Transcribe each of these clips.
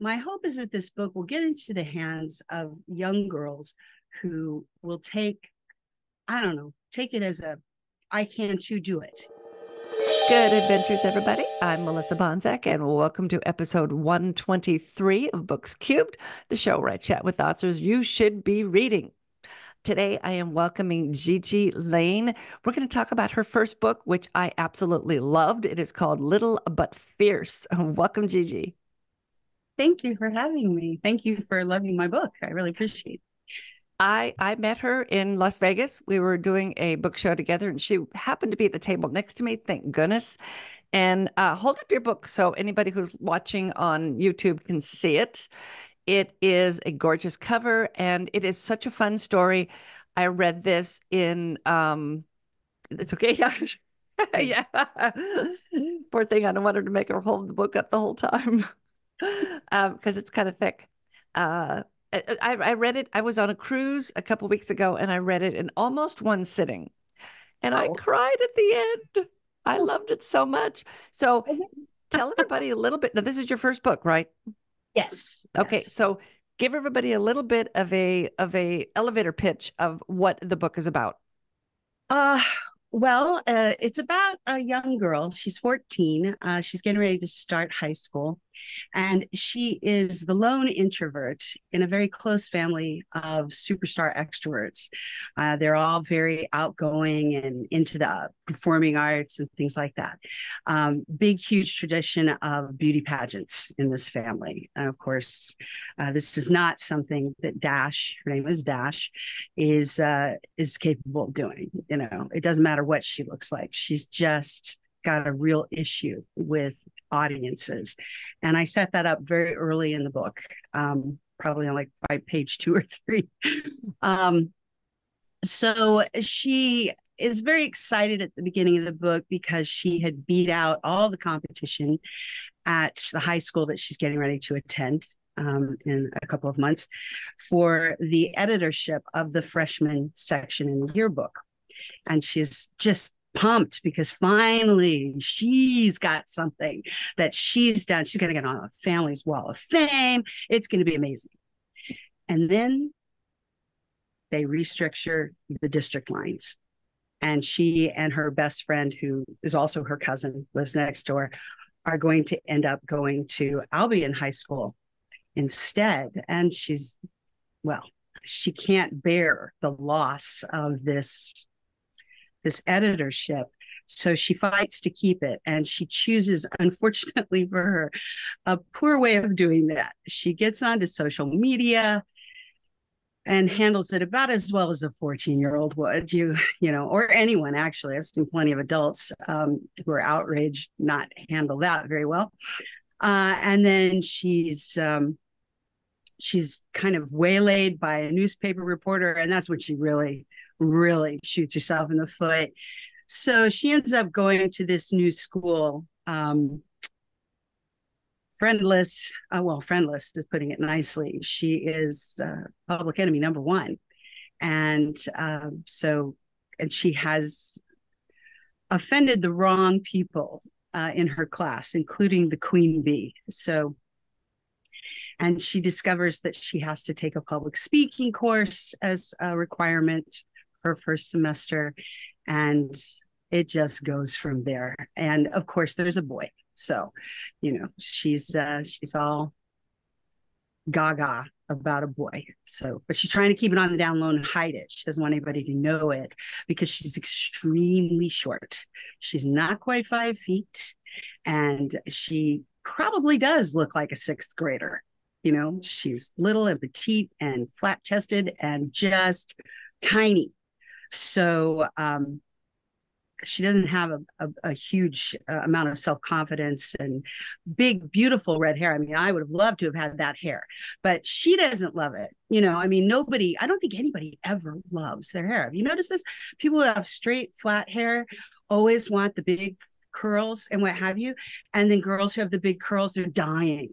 my hope is that this book will get into the hands of young girls who will take it as I can too do it. Good adventures, everybody. I'm Melissa Bonzak, and welcome to episode 123 of Books Cubed, the show where I chat with authors you should be reading. Today, I am welcoming Gigi Lain. We're going to talk about her first book, which I absolutely loved. It is called Little But Fierce. Welcome, Gigi. Thank you for having me. Thank you for loving my book. I really appreciate it. I met her in Las Vegas. We were doing a book show together, and she happened to be at the table next to me, thank goodness. And hold up your book so anybody who's watching on YouTube can see it. It is a gorgeous cover, and it is such a fun story. I read this in, it's okay. Yeah. Yeah. Poor thing. I don't want her to make her hold the book up the whole time because it's kind of thick. I read it. I was on a cruise a couple weeks ago, and I read it in almost one sitting, and I cried at the end. I loved it so much. So tell everybody a little bit. Now, this is your first book, right? Yes. Okay. Yes. So give everybody a little bit of a elevator pitch of what the book is about. Uh, it's about a young girl. She's 14. She's getting ready to start high school. And she is the lone introvert in a very close family of superstar extroverts. They're all very outgoing and into the performing arts and things like that. Big, huge tradition of beauty pageants in this family. And of course, this is not something that Dash, her name is Dash, is capable of doing. You know, it doesn't matter what she looks like. She's just got a real issue with audiences. And I set that up very early in the book, probably on like by page 2 or 3. So she is very excited at the beginning of the book because she had beat out all the competition at the high school that she's getting ready to attend in a couple of months for the editorship of the freshman section in the yearbook. And she's just pumped because finally she's got something that she's done. She's going to get on a family's wall of fame. It's going to be amazing. And then they restructure the district lines. And she and her best friend, who is also her cousin, lives next door, are going to end up going to Albion High School instead. And she can't bear the loss of this editorship. So she fights to keep it. And she chooses, unfortunately for her, a poor way of doing that. She gets onto social media and handles it about as well as a 14-year-old would, or anyone, actually. I've seen plenty of adults who are outraged not handle that very well. And then she's kind of waylaid by a newspaper reporter, and that's when she really shoots herself in the foot. So she ends up going to this new school, friendless is putting it nicely. She is public enemy number one. And she has offended the wrong people in her class, including the queen bee. And she discovers that she has to take a public speaking course as a requirement her first semester, and it just goes from there. And of course, there's a boy, so she's all gaga about a boy. But she's trying to keep it on the down low and hide it. She doesn't want anybody to know it because she's extremely short. She's not quite 5 feet, and she probably does look like a sixth grader. She's little and petite and flat chested and just tiny. So she doesn't have a huge amount of self-confidence and big, beautiful red hair. I mean, I would have loved to have had that hair, but she doesn't love it. I don't think anybody ever loves their hair. Have you noticed this? People who have straight, flat hair always want the big curls and what have you. And then girls who have the big curls, they're dying,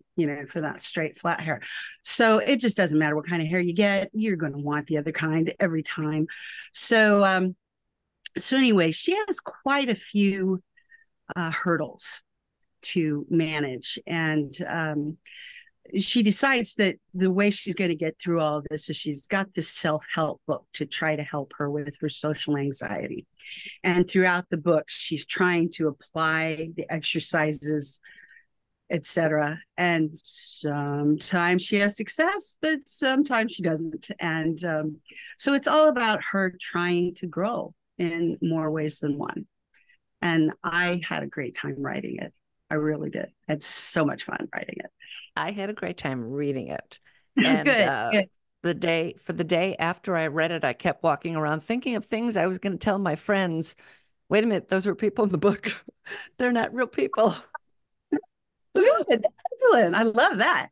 for that straight, flat hair. So it just doesn't matter what kind of hair you get. You're going to want the other kind every time. So anyway, she has quite a few hurdles to manage. And she decides that the way she's going to get through all of this is she's got this self-help book to try to help her with her social anxiety. And throughout the book, she's trying to apply the exercises, etc. And sometimes she has success, but sometimes she doesn't. And so it's all about her trying to grow in more ways than one. And I had a great time writing it. I really did. I had so much fun writing it. I had a great time reading it. And Good, good. the day after I read it, I kept walking around thinking of things I was going to tell my friends. Wait a minute, those were people in the book. They're not real people. Good. Excellent. I love that.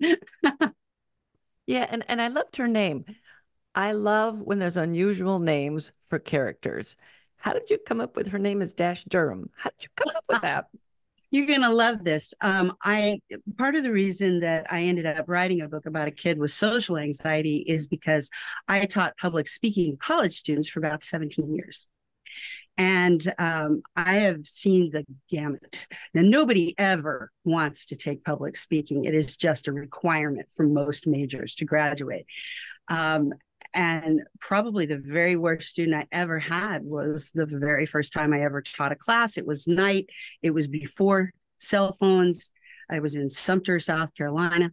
Yeah, and I loved her name. I love when there's unusual names for characters. How did you come up with her name is Dash Durham? How did you come up with that? You're gonna love this. I Part of the reason that I ended up writing a book about a kid with social anxiety is because I taught public speaking to college students for about 17 years. And I have seen the gamut. Now, nobody ever wants to take public speaking. It is just a requirement for most majors to graduate. Um, and probably the very worst student I ever had was the very first time I ever taught a class. It was night, it was before cell phones. I was in Sumter, South Carolina.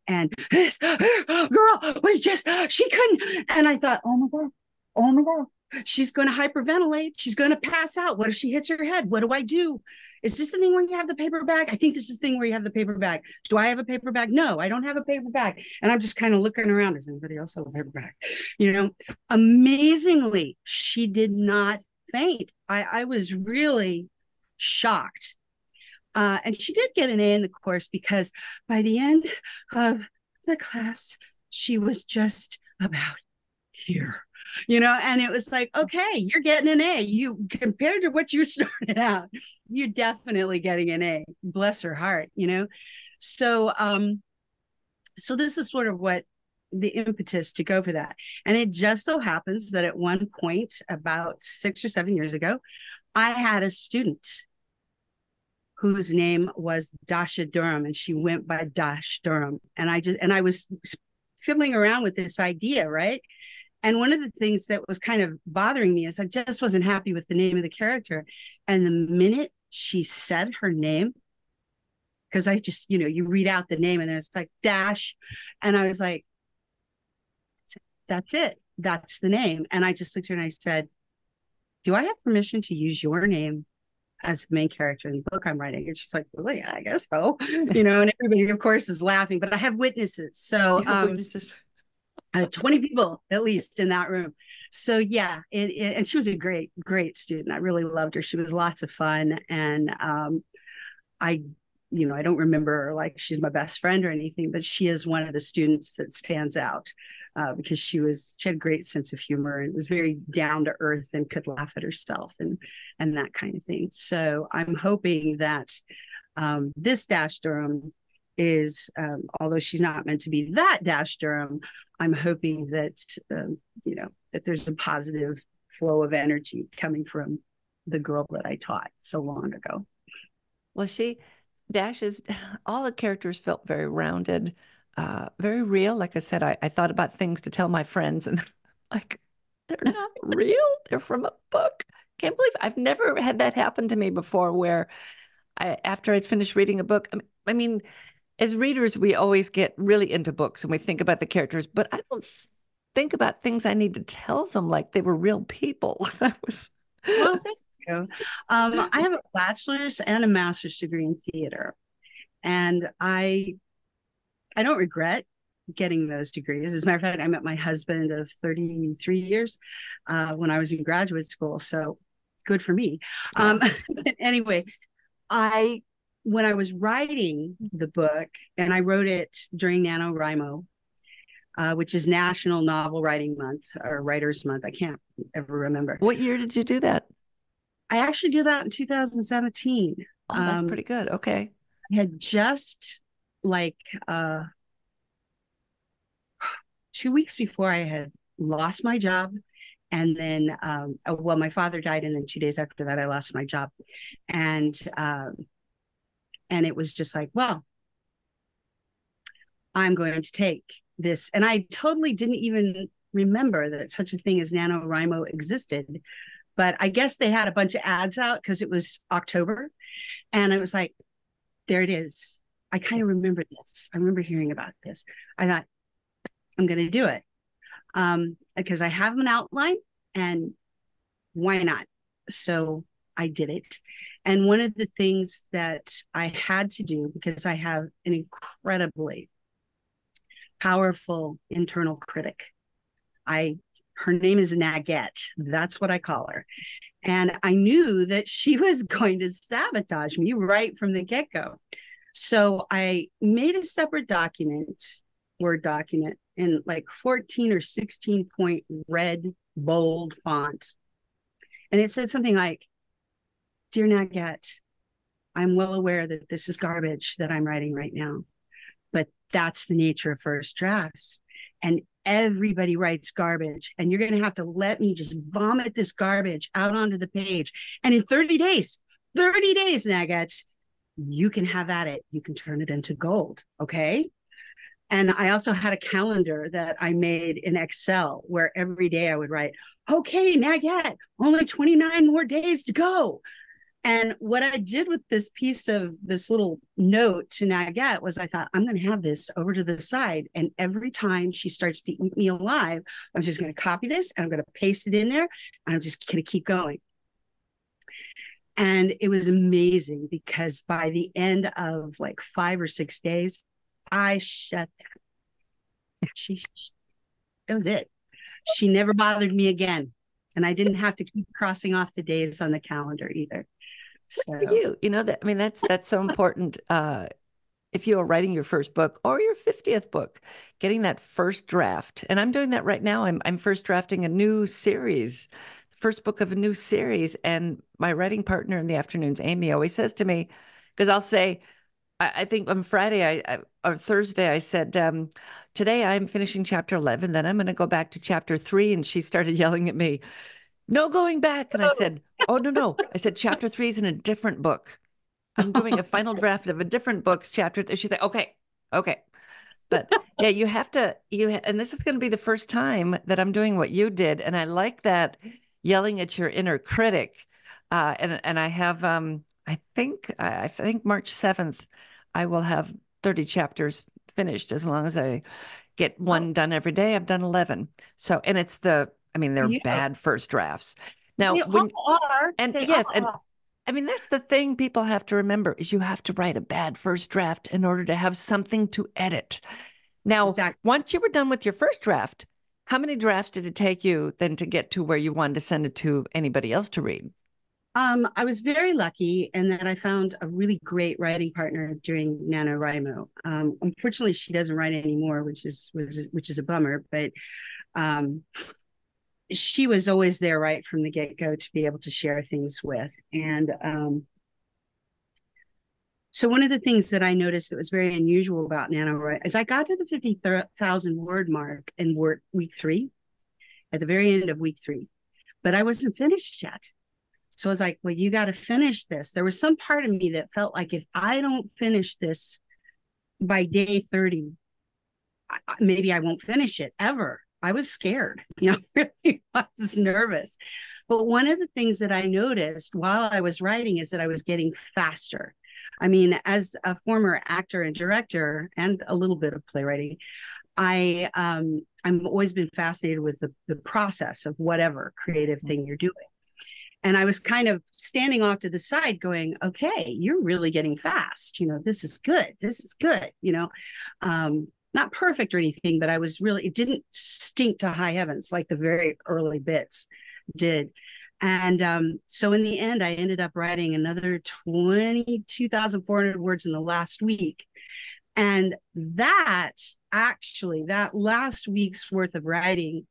And this girl was just, she couldn't. And I thought, oh my God, she's going to hyperventilate. She's going to pass out. What if she hits her head? What do I do? Is this the thing where you have the paper bag? I think this is the thing where you have the paper bag. Do I have a paper bag? No, I don't have a paper bag. And I'm just kind of looking around. Does anybody else have a paper bag? You know, amazingly, she did not faint. I was really shocked. And she did get an A in the course because by the end of the class, she was just about here, and it was like, okay, you're getting an A. You compared to what you started out, you're definitely getting an A. Bless her heart. So this is sort of what the impetus to go for that. And it just so happens that at one point, about 6 or 7 years ago, I had a student whose name was Dasha Durham, and she went by Dash Durham. And I was fiddling around with this idea, right? And one of the things that was kind of bothering me is I just wasn't happy with the name of the character. And the minute she said her name, because I just, you read out the name and then it's like Dash. And I was like, that's it. That's the name. And I just looked at her and I said, do I have permission to use your name as the main character in the book I'm writing? And she's like, really? Yeah, I guess so. And everybody, of course, is laughing, but I have witnesses. So, Witnesses. 20 people at least in that room. So yeah, and she was a great student. I really loved her. She was lots of fun. And I I don't remember her like she's my best friend or anything, but she is one of the students that stands out because she had a great sense of humor and was very down to earth and could laugh at herself and that kind of thing. So I'm hoping that this Dash Durham is, although she's not meant to be that Dash Durham, I'm hoping that that there's a positive flow of energy coming from the girl that I taught so long ago. Well, Dash's, all the characters felt very rounded, very real. Like I said, I thought about things to tell my friends, and like, they're not real. They're from a book. Can't believe I've never had that happen to me before, where after I'd finished reading a book, I mean, as readers, we always get really into books and we think about the characters, but I don't think about things I need to tell them like they were real people. Well, thank you. I have a bachelor's and a master's degree in theater, and I don't regret getting those degrees. As a matter of fact, I met my husband of 33 years when I was in graduate school, so good for me. Yeah. But anyway, when I was writing the book, and I wrote it during NaNoWriMo, which is National Novel Writing Month or Writers Month. I can't ever remember. What year did you do that? I actually did that in 2017. Oh, that's pretty good. Okay. I had just like 2 weeks before I had lost my job. And then, well, my father died. And then 2 days after that, I lost my job. And it was just like, well, I'm going to take this. And I totally didn't even remember that such a thing as NaNoWriMo existed. But I guess they had a bunch of ads out because it was October. And I was like, there it is. I kind of remember this. I remember hearing about this. I thought, I'm going to do it because I have an outline and why not? So I did it. And one of the things that I had to do, because I have an incredibly powerful internal critic, her name is Naget. That's what I call her. And I knew that she was going to sabotage me right from the get-go. So I made a separate document, Word document, in like 14 or 16 point red, bold font. And it said something like, Dear Naget, I'm well aware that this is garbage that I'm writing right now, but that's the nature of first drafts. And everybody writes garbage. And you're going to have to let me just vomit this garbage out onto the page. And in 30 days, Naget, you can have at it. You can turn it into gold. Okay. And I also had a calendar that I made in Excel where every day I would write, okay, Naget, only 29 more days to go. And what I did with this piece of this little note to Naget was I thought, I'm going to have this over to the side. And every time she starts to eat me alive, I'm just going to copy this and I'm going to paste it in there. And I'm just going to keep going. And it was amazing because by the end of like 5 or 6 days, I shut down. That was it. She never bothered me again. And I didn't have to keep crossing off the days on the calendar either. So you know that, I mean, that's so important. If you are writing your first book or your 50th book, getting that first draft. And I'm doing that right now. I'm first drafting a new series, first book of a new series. And my writing partner in the afternoons, Amy, always says to me, because I'll say, I think on Friday or Thursday, I said, today I'm finishing chapter 11, then I'm going to go back to chapter 3. And she started yelling at me, no going back. And I said, oh, no. I said, chapter 3 is in a different book. I'm doing a final draft of a different book's chapter. She's like, okay. But yeah, you have to, and this is going to be the first time that I'm doing what you did. And I like that, yelling at your inner critic. And I have, I think March 7th, I will have 30 chapters finished as long as I get one done every day. I've done 11. So, and they're bad first drafts. Now, they when, all are. and They yes, all and are. I mean, that's the thing people have to remember is you have to write a bad first draft in order to have something to edit. Now, Exactly. once you were done with your first draft, how many drafts did it take you then to get to where you wanted to send it to anybody else to read? I was very lucky in that I found a really great writing partner during NaNoWriMo. Unfortunately, she doesn't write anymore, which is a bummer. But she was always there right from the get-go to be able to share things with. And so one of the things that I noticed that was very unusual about NaNoWriMo is I got to the 50,000 word mark in week 3, at the very end of week 3, but I wasn't finished yet. So I was like, well, you got to finish this. There was some part of me that felt like if I don't finish this by day 30, maybe I won't finish it ever. I was scared, really I was nervous. But one of the things that I noticed while I was writing is that I was getting faster. I mean, as a former actor and director and a little bit of playwriting, I'm always been fascinated with the process of whatever creative thing you're doing. And I was kind of standing off to the side going, okay, you're really getting fast. This is good. This is good. Not perfect or anything, but it didn't stink to high heavens like the very early bits did. And so in the end, I ended up writing another 22,400 words in the last week. And that last week's worth of writing,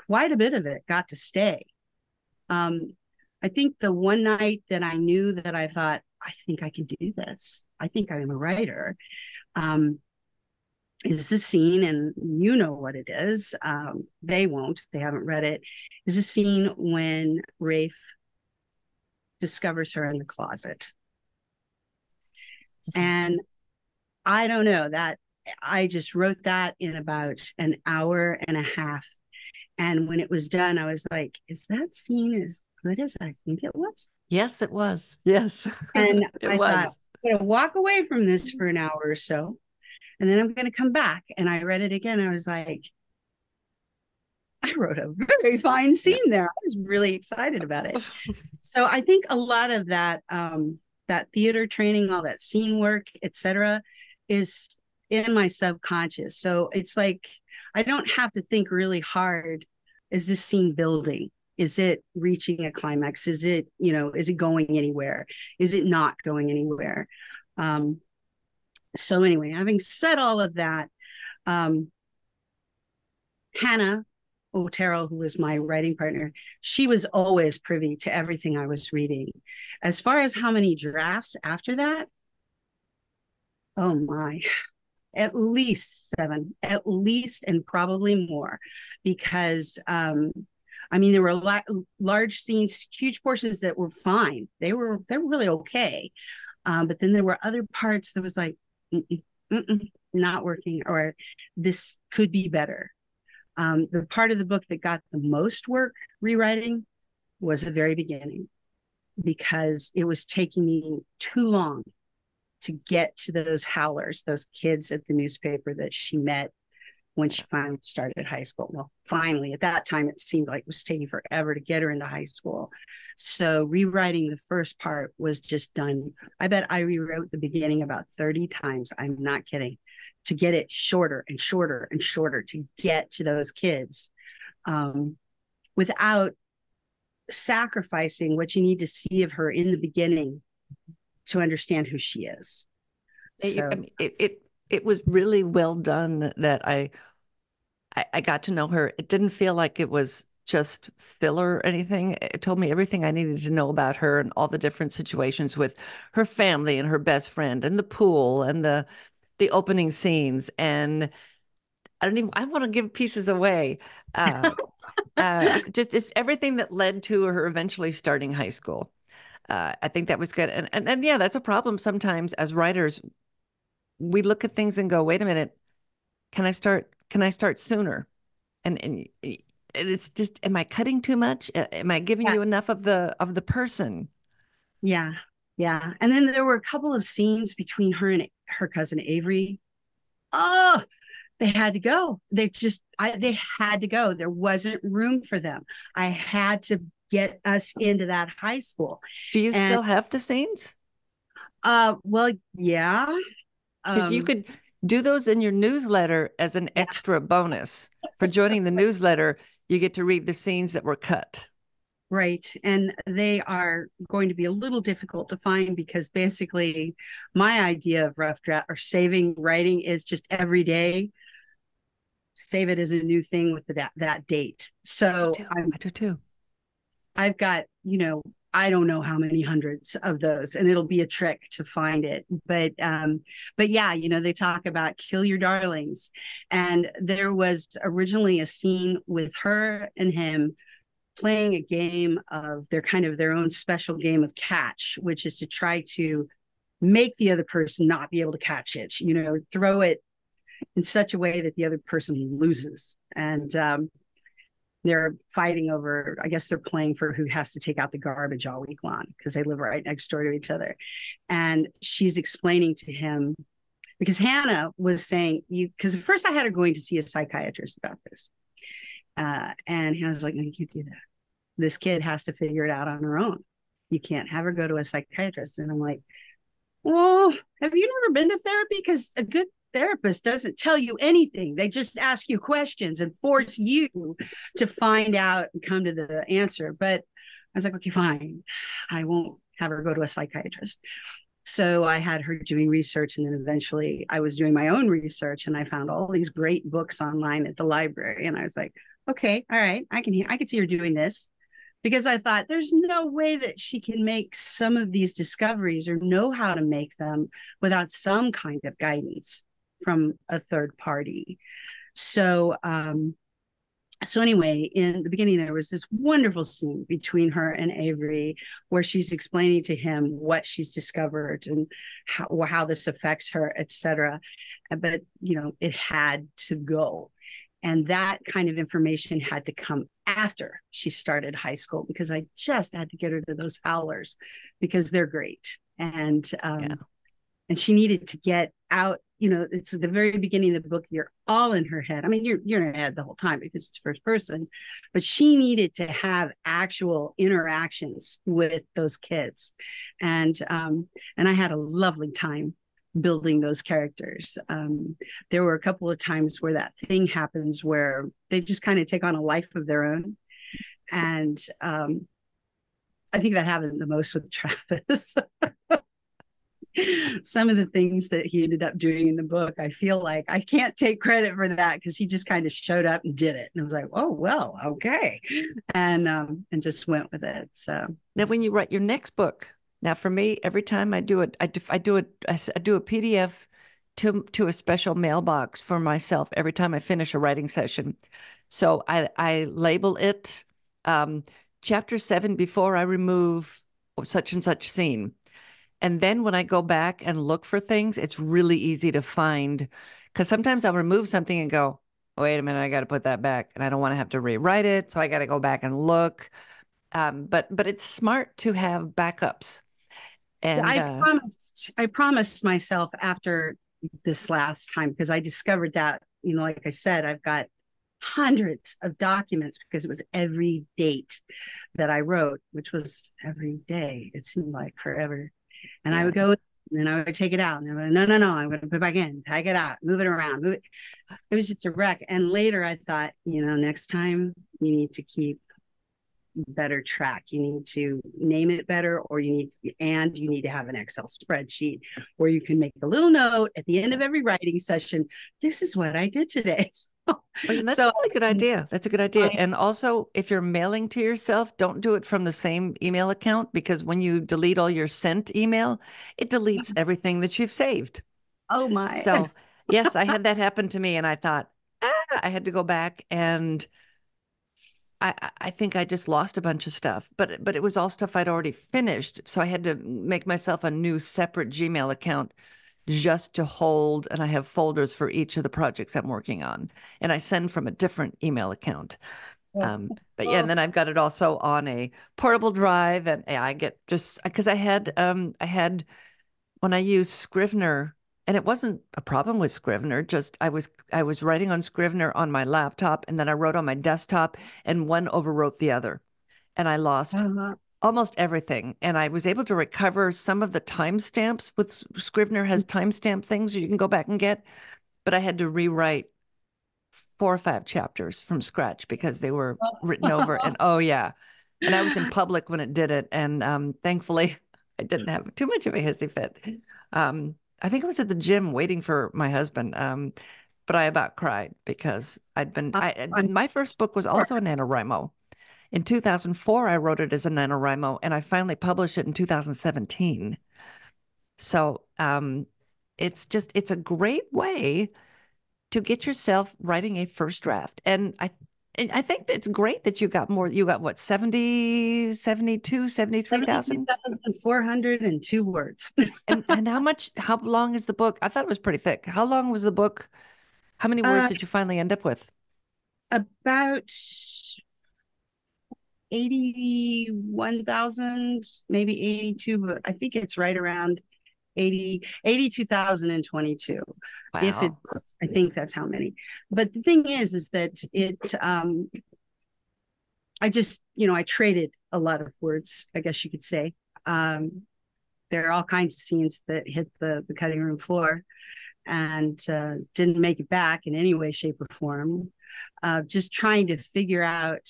quite a bit of it got to stay. I think the one night that I knew that I thought, I think I can do this. I think I'm a writer. Is the scene, and you know what it is. They won't, they haven't read it. Is the scene when Rafe discovers her in the closet. And I don't know that I just wrote that in about an hour and a half. And when it was done, I was like, is that scene as good as I think it was? Yes, it was. Yes, And it I thought, was. I'm going to walk away from this for an hour or so, and then I'm going to come back. And I read it again. I was like, I wrote a very fine Yeah. scene there. I was really excited about it. So I think a lot of that, that theater training, all that scene work, etc., is in my subconscious. So it's like I don't have to think really hard. Is this scene building? Is it reaching a climax? Is it, is it going anywhere? Is it not going anywhere? Um, so anyway, having said all of that, um, Hannah Otero, who was my writing partner, she was always privy to everything I was reading. As far as how many drafts after that, oh my, at least seven, at least, and probably more, because I mean, there were large scenes, huge portions that were fine. They were really okay, but then there were other parts that was like, mm-mm, mm-mm, not working, or this could be better. The part of the book that got the most work rewriting was the very beginning, because it was taking me too long to get to those howlers, those kids at the newspaper that she met when she finally started high school. Well, finally, at that time, it seemed like it was taking forever to get her into high school. So rewriting the first part was just done. I bet I rewrote the beginning about 30 times. I'm not kidding, to get it shorter and shorter and shorter to get to those kids, without sacrificing what you need to see of her in the beginning to understand who she is. I So mean, it was really well done that I got to know her. It didn't feel like it was just filler or anything. It told me everything I needed to know about her and all the different situations with her family and her best friend and the pool and the opening scenes. And I want to give pieces away. Uh, just it's everything that led to her eventually starting high school. I think that was good. And yeah, that's a problem sometimes as writers. We look at things and go, wait a minute, can I start sooner? And it's just, am I cutting too much? Am I giving yeah, you enough of the person? yeah, yeah. And then there were a couple of scenes between her and her cousin Avery. Oh, they had to go. They had to go. There wasn't room for them. I had to get us into that high school. Do you And still have the scenes? well, yeah. Because you Um, could do those in your newsletter as an yeah, extra bonus. For joining the newsletter, you get to read the scenes that were cut. right. And they are going to be a little difficult to find, because basically my idea of rough draft or saving writing is just every day save it as a new thing with that date. I do So too. I do too. I've got, I don't know how many hundreds of those, and it'll be a trick to find it. But yeah, they talk about kill your darlings. And there was originally a scene with her and him playing a game of their own special game of catch, which is to try to make the other person not be able to catch it, throw it in such a way that the other person loses. And they're fighting over, I guess they're playing for who has to take out the garbage all week long, because they live right next door to each other. And she's explaining to him, because Hannah was saying, because at first I had her going to see a psychiatrist about this. And Hannah's like, no, you can't do that. This kid has to figure it out on her own. You can't have her go to a psychiatrist. And I'm like, well, have you never been to therapy? Because a good therapist doesn't tell you anything. They just ask you questions and force you to find out and come to the answer. But I was like, okay, fine. I won't have her go to a psychiatrist. So I had her doing research, and then eventually I was doing my own research, and I found all these great books online at the library. And I was like, okay, all right, I can see her doing this, because I thought there's no way that she can make some of these discoveries or know how to make them without some kind of guidance from a third party. So So anyway, in the beginning, there was this wonderful scene between her and Avery where she's explaining to him what she's discovered and how this affects her, etc. But, it had to go. And that kind of information had to come after she started high school, because I just had to get her to those howlers because they're great. Yeah. And she needed to get out. It's at the very beginning of the book, you're all in her head. I mean, you're in her head the whole time because it's first person, but she needed to have actual interactions with those kids. And I had a lovely time building those characters. There were a couple of times where that thing happens where they just kind of take on a life of their own. And I think that happened the most with Travis. Some of the things that he ended up doing in the book, I feel like I can't take credit for that because he just kind of showed up and did it. And I was like, oh, well, okay. And just went with it. So now when you write your next book, now for me, every time I do it, I do a PDF to a special mailbox for myself every time I finish a writing session. So I label it chapter 7 before I remove such and such scene. And then when I go back and look for things, it's really easy to find, because sometimes I'll remove something and go, wait a minute, I got to put that back, and I don't want to have to rewrite it, so I got to go back and look. But it's smart to have backups. And I promised myself after this last time, because I discovered that, like I said, I've got hundreds of documents because it was every date that I wrote, which was every day. It seemed like forever. And I would go, and then I would take it out, and then no, I'm going to put it back in, take it out, move it around, move it. It was just a wreck. And later I thought, next time you need to keep better track. You need to name it better, or you need to have an Excel spreadsheet where you can make a little note at the end of every writing session. This is what I did today. That's a really good idea. That's a good idea. And also, if you're mailing to yourself, don't do it from the same email account, because when you delete all your sent email, it deletes everything that you've saved. Oh my. So, yes, I had that happen to me, and I thought, I had to go back, and I think I just lost a bunch of stuff, but it was all stuff I'd already finished. So I had to make myself a new separate Gmail account just to hold, and I have folders for each of the projects I'm working on, and I send from a different email account. But yeah, and then I've got it also on a portable drive, and I get just because I had when I used Scrivener, and it wasn't a problem with Scrivener, just I was writing on Scrivener on my laptop, and then I wrote on my desktop, and one overwrote the other, and I lost almost everything. And I was able to recover some of the timestamps. With Scrivener has timestamp things you can go back and get, but I had to rewrite 4 or 5 chapters from scratch because they were written over. And oh yeah, and I was in public when it did it, and thankfully I didn't have too much of a hissy fit. I think I was at the gym waiting for my husband, but I about cried because my first book was also a NaNoWriMo. In 2004, I wrote it as a NaNoWriMo, and I finally published it in 2017. So it's a great way to get yourself writing a first draft. And I think it's great that you got what, 70, 72, 73,000? 72,402 words. And how long is the book? I thought it was pretty thick. How long was the book? How many words did you finally end up with? About 81,000, maybe 82, but I think it's right around 82,022. If Wow. it's, I think that's how many. But the thing is that I just, I traded a lot of words, I guess you could say. There are all kinds of scenes that hit the cutting room floor and didn't make it back in any way, shape, or form. Just trying to figure out.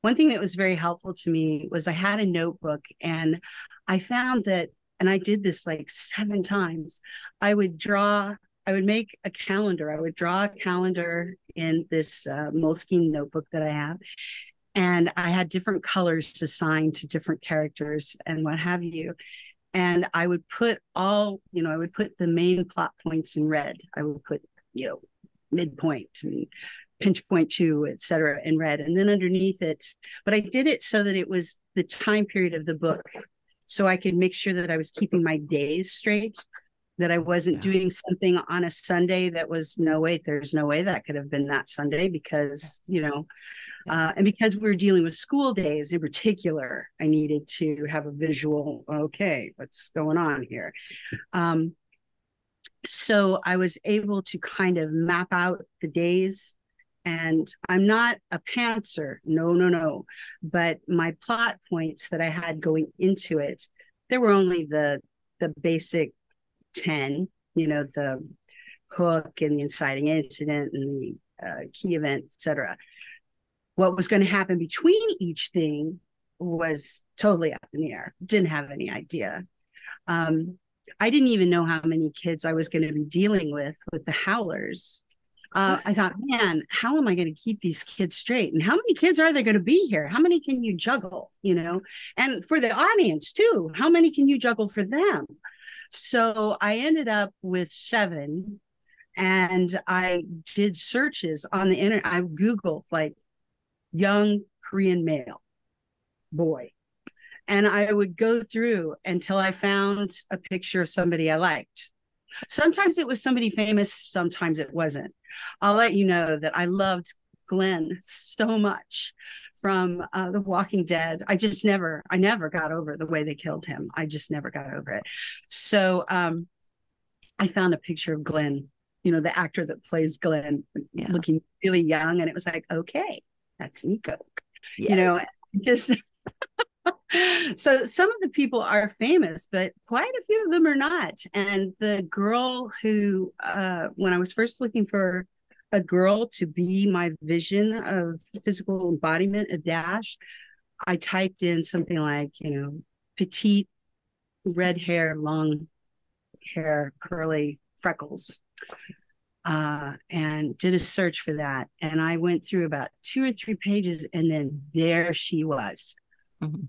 One thing that was very helpful to me was I had a notebook, and I found that, and I did this like 7 times. I would make a calendar. I would draw a calendar in this Moleskine notebook that I have. And I had different colors assigned to different characters and what have you. And I would put I would put the main plot points in red. I would put, midpoint and pinch point to, et cetera, in red. And then underneath it, but I did it so that it was the time period of the book. So I could make sure that I was keeping my days straight, that I wasn't doing something on a Sunday that was, no, wait, there's no way that could have been that Sunday because, and because we were dealing with school days in particular, I needed to have a visual, okay, what's going on here? So I was able to kind of map out the days. And I'm not a pantser, no. But my plot points that I had going into it, there were only the basic 10, the hook and the inciting incident and the key event, etc. What was going to happen between each thing was totally up in the air. Didn't have any idea. I didn't even know how many kids I was going to be dealing with the howlers. I thought, man, how am I going to keep these kids straight? And how many kids are there going to be here? How many can you juggle, And for the audience too, how many can you juggle for them? So I ended up with 7, and I did searches on the internet. I Googled like young Korean male boy. And I would go through until I found a picture of somebody I liked. Sometimes it was somebody famous, sometimes it wasn't. I'll let you know that I loved Glenn so much from The Walking Dead. I never got over the way they killed him. I just never got over it. So I found a picture of Glenn, the actor that plays Glenn, looking really young. And it was like, okay, that's Nico, just so some of the people are famous, but quite a few of them are not. And the girl who, when I was first looking for a girl to be my vision of physical embodiment of Dash, I typed in something like, petite, red hair, long hair, curly, freckles, and did a search for that. And I went through about 2 or 3 pages, and then there she was. Mm-hmm.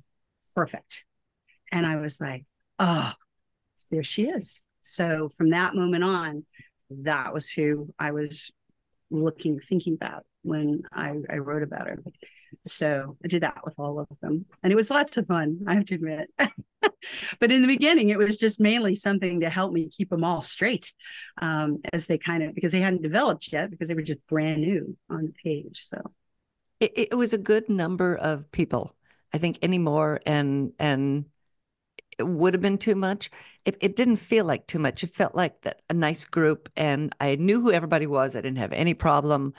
Perfect. And I was like, oh, there she is. So from that moment on, that was who I was thinking about when I wrote about her. So I did that with all of them. And it was lots of fun, I have to admit. But in the beginning, it was just mainly something to help me keep them all straight, as they because they hadn't developed yet, because they were just brand new on the page. So it was a good number of people. I think anymore, and it would have been too much. It didn't feel like too much. It felt like a nice group, and I knew who everybody was. I didn't have any problem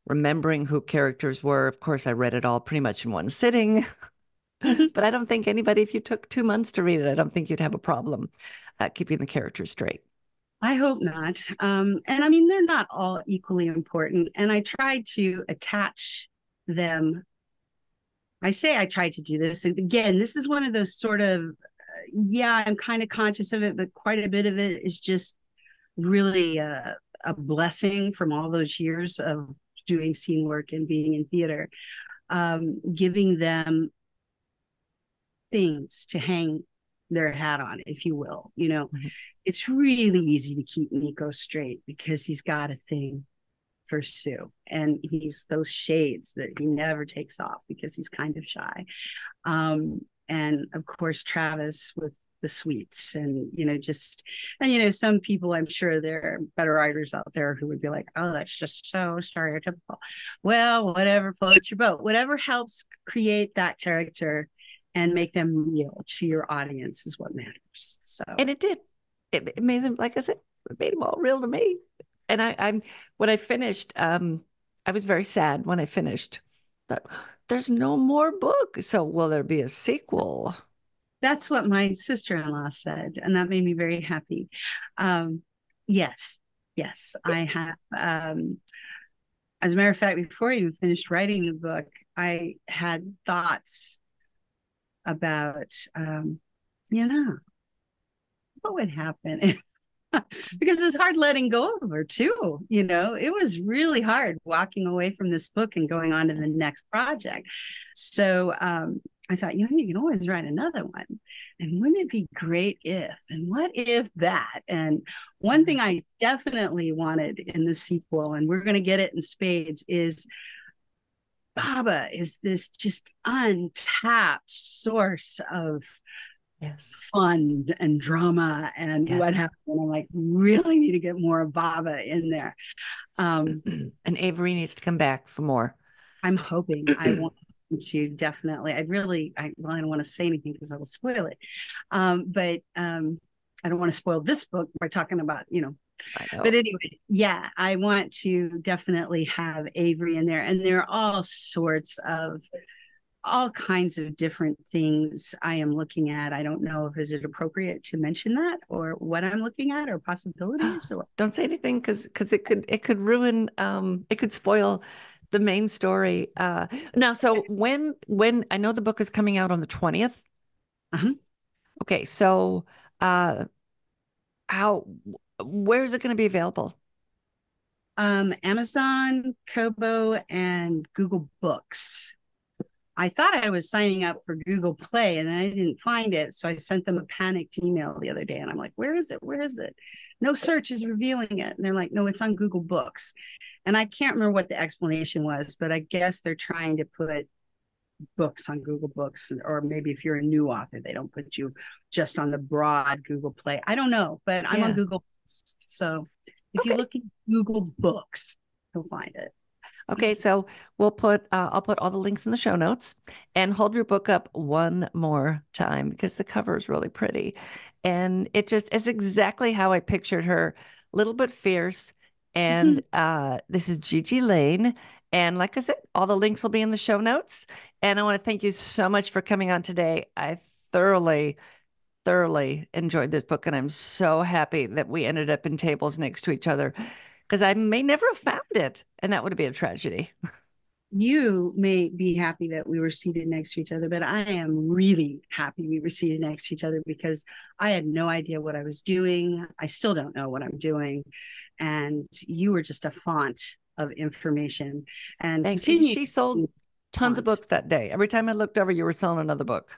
remembering who characters were. Of course, I read it all pretty much in one sitting. But I don't think anybody, if you took 2 months to read it, I don't think you'd have a problem keeping the characters straight. I hope not. And I mean, they're not all equally important. And I tried to attach them. I say I tried to do this. Again, this is one of those sort of, I'm kind of conscious of it, but quite a bit of it is just really a blessing from all those years of doing scene work and being in theater, giving them things to hang their hat on, if you will. Mm-hmm. It's really easy to keep Nico straight because he's got a thing for Sue, and he's those shades that he never takes off because he's kind of shy. And of course, Travis with the sweets, and some people, I'm sure there are better writers out there who would be like, oh, that's just so stereotypical. Well, whatever floats your boat, whatever helps create that character and make them real to your audience is what matters. So, and it did. It made them, like I said, it made them all real to me. And I'm when I finished, I was very sad when I finished. That there's no more book. So will there be a sequel? That's what my sister-in-law said, and that made me very happy. Yes, I have. As a matter of fact, before I even finished writing the book, I had thoughts about, what would happen because it was hard letting go of her too. It was really hard walking away from this book and going on to the next project. So I thought, you can always write another one. And wouldn't it be great if, and what if that? And one thing I definitely wanted in the sequel, and we're going to get it in spades, is Baba is this just untapped source of Yes. fun and drama and what Yes. happened. And I'm like, really need to get more of Baba in there. And Avery needs to come back for more. I'm hoping I want to definitely. Well, I don't want to say anything because I will spoil it. But I don't want to spoil this book by talking about, I know. But anyway, yeah, I want to definitely have Avery in there. And there are all kinds of different things I am looking at. I don't know if is it appropriate to mention that or what I'm looking at or possibilities or Don't say anything because it could ruin it could spoil the main story. Now, so when I know the book is coming out on the 20th. uh-huh. Okay, so uh how where is it going to be available? Amazon, Kobo, and Google Books. I thought I was signing up for Google Play and I didn't find it. So I sent them a panicked email the other day and I'm like, where is it? Where is it? No search is revealing it. And they're like, no, it's on Google Books. And I can't remember what the explanation was, but I guess they're trying to put books on Google Books, or maybe if you're a new author, they don't put you just on the broad Google Play. I don't know, but I'm on Yeah. Google Books. So if you Okay. look at Google Books, you'll find it. Okay, so I'll put all the links in the show notes and hold your book up one more time because the cover is really pretty. And it's exactly how I pictured her, a little bit fierce. And this is Gigi Lain. And like I said, all the links will be in the show notes. And I want to thank you so much for coming on today. I thoroughly, thoroughly enjoyed this book, and I'm so happy that we ended up in tables next to each other because I may never have found it, and that would be a tragedy. You may be happy that we were seated next to each other, but I am really happy we were seated next to each other because I had no idea what I was doing. I still don't know what I'm doing. And you were just a font of information and Thanks. And continue she sold to tons of font. books that day. Every time I looked over, you were selling another book.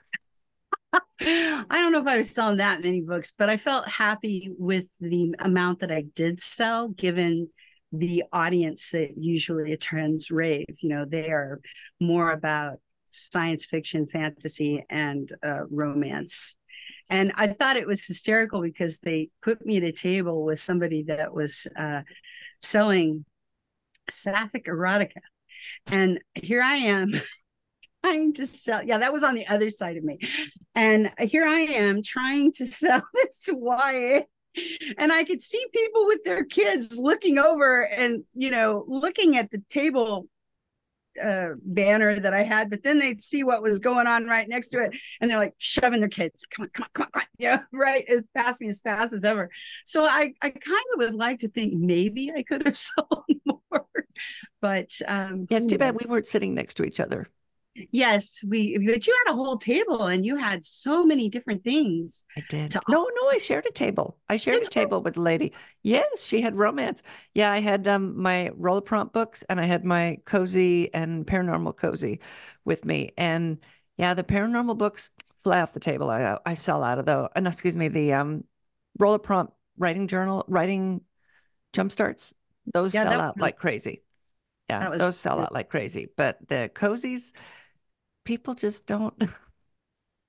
I don't know if I was selling that many books, but I felt happy with the amount that I did sell, given the audience that usually attends rave. They are more about science fiction, fantasy, and romance. And I thought it was hysterical because they put me at a table with somebody that was selling sapphic erotica. And here I am trying to sell. Yeah, that was on the other side of me. And here I am trying to sell this YA. And I could see people with their kids looking over and, looking at the table banner that I had, but then they'd see what was going on right next to it. And they're like shoving their kids, come on, come on, come on, come on. Right. It passed me as fast as ever. So I kind of would like to think maybe I could have sold more, but Yeah, it's too bad we weren't sitting next to each other. yes, but you had a whole table and you had so many different things I did. to No, I shared a table. I shared a table with a lady. Yes, she had romance. Yeah, I had my roller prompt books and I had my cozy and paranormal cozy with me. And yeah, the paranormal books fly off the table. I sell out of those. And excuse me, the roller prompt writing journal, writing jump starts, those yeah, sell out like crazy. Yeah, that was those sell out like crazy. But the cozies, people just don't,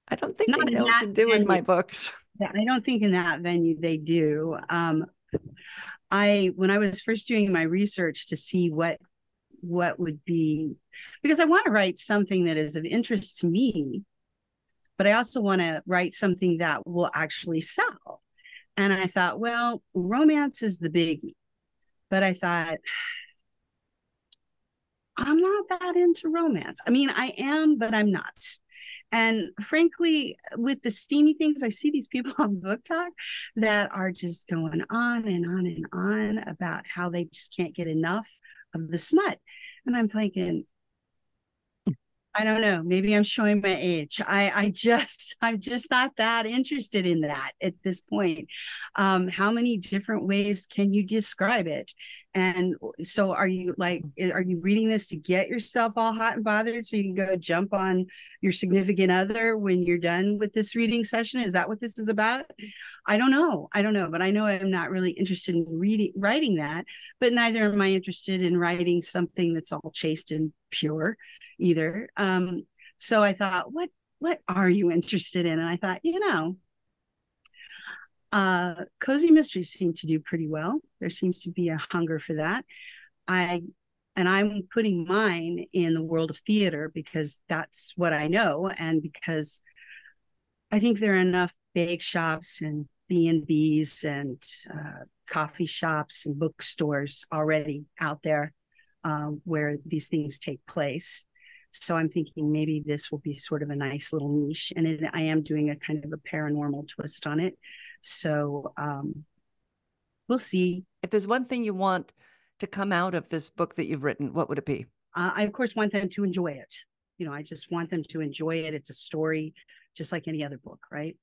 I don't think not they in know what that to do with venue. my books. Yeah, I don't think in that venue they do. I when I was first doing my research to see what would be, because I want to write something that is of interest to me, but I also want to write something that will actually sell. And I thought, well, romance is the biggie. But I thought, I'm not that into romance. I mean, I am, but I'm not. And frankly, with the steamy things, I see these people on Book Talk that are just going on and on and on about how they just can't get enough of the smut. And I'm thinking, I don't know. Maybe I'm showing my age. I'm just not that interested in that at this point. How many different ways can you describe it? And so are you reading this to get yourself all hot and bothered so you can go jump on your significant other when you're done with this reading session? Is that what this is about? I don't know. I don't know, but I know I'm not really interested in writing that, but neither am I interested in writing something that's all chaste and pure either. So I thought, what are you interested in? And I thought, cozy mysteries seem to do pretty well. There seems to be a hunger for that. I and I'm putting mine in the world of theater because that's what I know, and because I think there are enough bake shops and B&Bs and coffee shops and bookstores already out there where these things take place. So I'm thinking maybe this will be sort of a nice little niche, and I am doing a kind of a paranormal twist on it. So we'll see. If there's one thing you want to come out of this book that you've written, what would it be? I of course want them to enjoy it. I just want them to enjoy it. It's a story, just like any other book, right?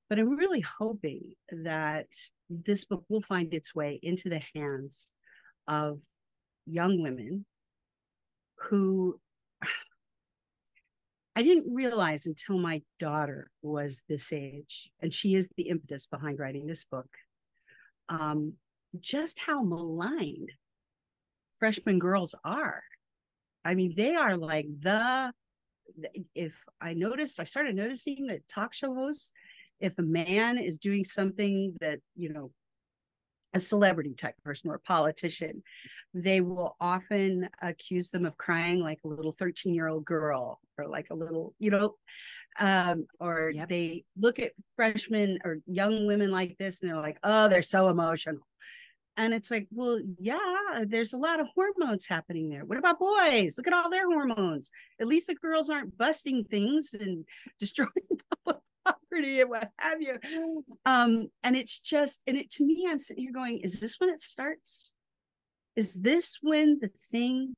But I'm really hoping that this book will find its way into the hands of young women who I didn't realize until my daughter was this age, and she is the impetus behind writing this book, um, just how maligned freshman girls are. I mean, they are like if I started noticing that talk show hosts, if a man is doing something that, a celebrity type person or a politician, they will often accuse them of crying like a little 13-year-old girl or like a little, or yep. They look at freshmen or young women like this and they're like, oh, they're so emotional. And it's like, well, yeah, there's a lot of hormones happening there. What about boys? Look at all their hormones. At least the girls aren't busting things and destroying public property and what have you. And it's just, to me, I'm sitting here going, is this when it starts? Is this when the thing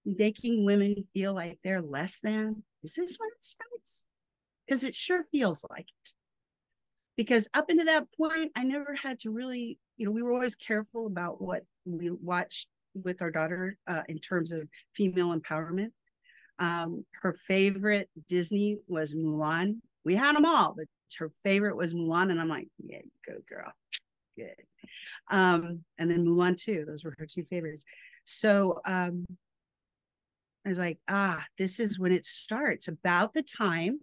making women feel like they're less than? Is this when it starts? Because it sure feels like it. Because up until that point, I never had to really, we were always careful about what we watched with our daughter in terms of female empowerment. Her favorite Disney was Mulan. We had them all, but her favorite was Mulan. And I'm like, yeah, go girl. Good. And then Mulan too. Those were her two favorites. So I was like, this is when it starts. About the time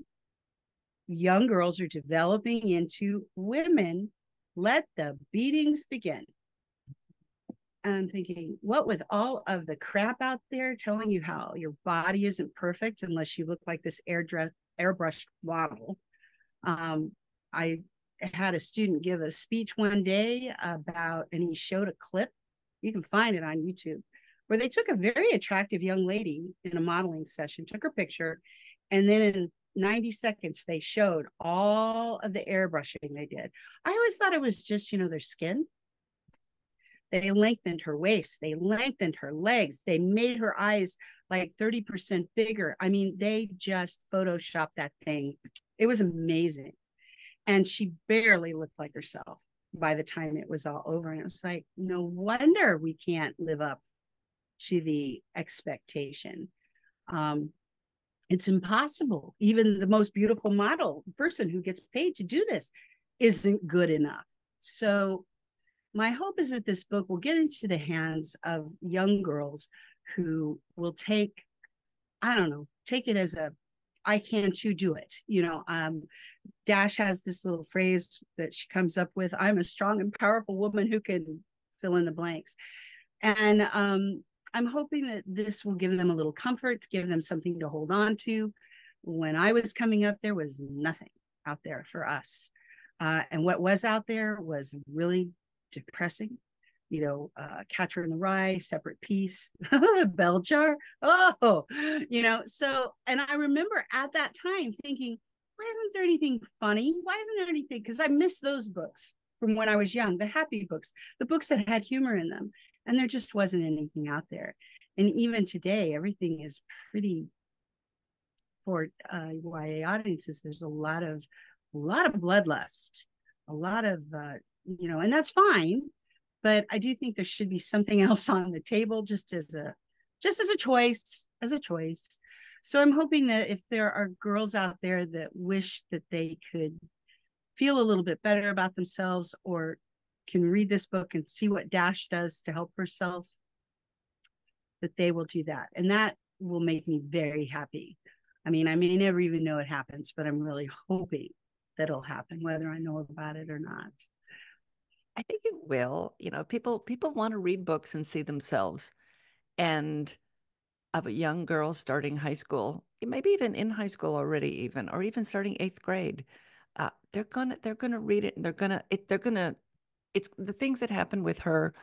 young girls are developing into women, let the beatings begin. And I'm thinking, what with all of the crap out there telling you how your body isn't perfect unless you look like this airbrushed model. I had a student give a speech one day about, and he showed a clip, you can find it on YouTube, where they took a very attractive young lady in a modeling session, took her picture, and then in 90 seconds, they showed all of the airbrushing they did. I always thought it was just, their skin. They lengthened her waist. They lengthened her legs. They made her eyes like 30% bigger. I mean, they just photoshopped that thing. It was amazing. And she barely looked like herself by the time it was all over. And it was like, no wonder we can't live up to the expectation. It's impossible. Even the most beautiful model person who gets paid to do this isn't good enough. So my hope is that this book will get into the hands of young girls who will take it as I can too do it. Dash has this little phrase that she comes up with, I'm a strong and powerful woman who can fill in the blanks. And I'm hoping that this will give them a little comfort, give them something to hold on to. When I was coming up, there was nothing out there for us. And what was out there was really depressing. Catcher in the Rye, Separate Peace, Bell Jar. So, and I remember at that time thinking, why isn't there anything funny? Why isn't there anything? Because I miss those books from when I was young, the happy books, the books that had humor in them. And there just wasn't anything out there. And even today, everything is pretty for YA audiences, there's a lot of bloodlust, a lot of and that's fine. But I do think there should be something else on the table, just as a choice, So I'm hoping that if there are girls out there that wish that they could feel a little bit better about themselves, or can read this book and see what Dash does to help herself, that they will do that. And that will make me very happy. I mean, I may never even know it happens, but I'm really hoping that it'll happen, whether I know about it or not. I think it will. You know, people want to read books and see themselves. And of a young girl starting high school, maybe even in high school already, even or even starting eighth grade, they're gonna read it, and they're gonna it's the things that happen with her.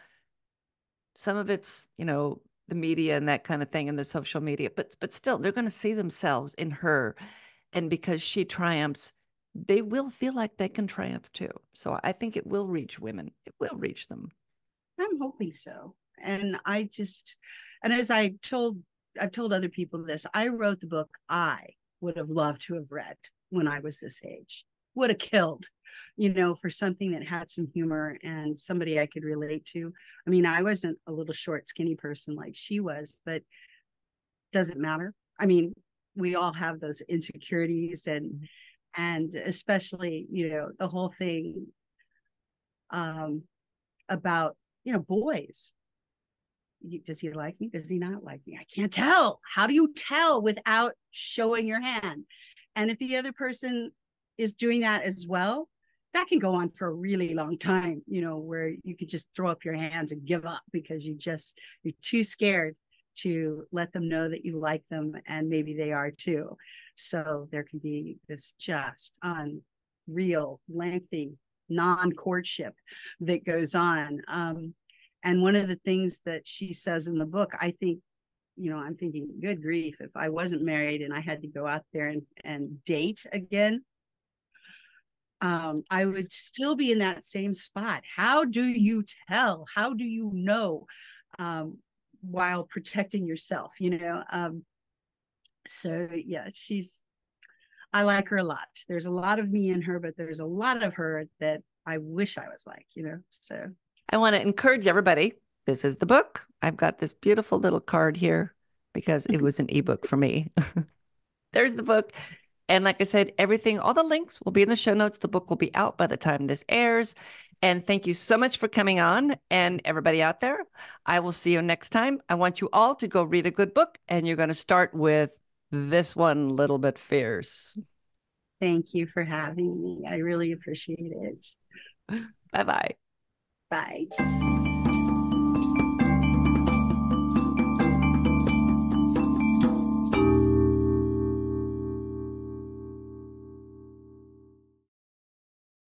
Some of it's, the media and that kind of thing and the social media, but still they're going to see themselves in her. And because she triumphs, they will feel like they can triumph too. So I think it will reach women. It will reach them. I'm hoping so. And and as I've told other people this, I wrote the book I would have loved to have read when I was this age. Would have killed, for something that had some humor and somebody I could relate to. I mean, I wasn't a little short, skinny person like she was, but does it matter? I mean, we all have those insecurities, and especially, the whole thing um about, boys. Does he like me? Does he not like me? I can't tell. How do you tell without showing your hand? And if the other person is doing that as well, that can go on for a really long time, where you could just throw up your hands and give up because you're too scared to let them know that you like them, and maybe they are too. So there can be this just unreal, lengthy non-courtship that goes on. And one of the things that she says in the book, I think, I'm thinking, good grief, if I wasn't married and I had to go out there and date again, I would still be in that same spot. How do you tell? How do you know, while protecting yourself? So yeah, I like her a lot. There's a lot of me in her, but there's a lot of her that I wish I was like. So I want to encourage everybody. This is the book. I've got this beautiful little card here because it was an ebook for me. There's the book. And like I said, all the links will be in the show notes. The book will be out by the time this airs. And thank you so much for coming on. And everybody out there, I will see you next time. I want you all to go read a good book. And you're going to start with this one, Little Bit Fierce. Thank you for having me. I really appreciate it. Bye-bye. Bye.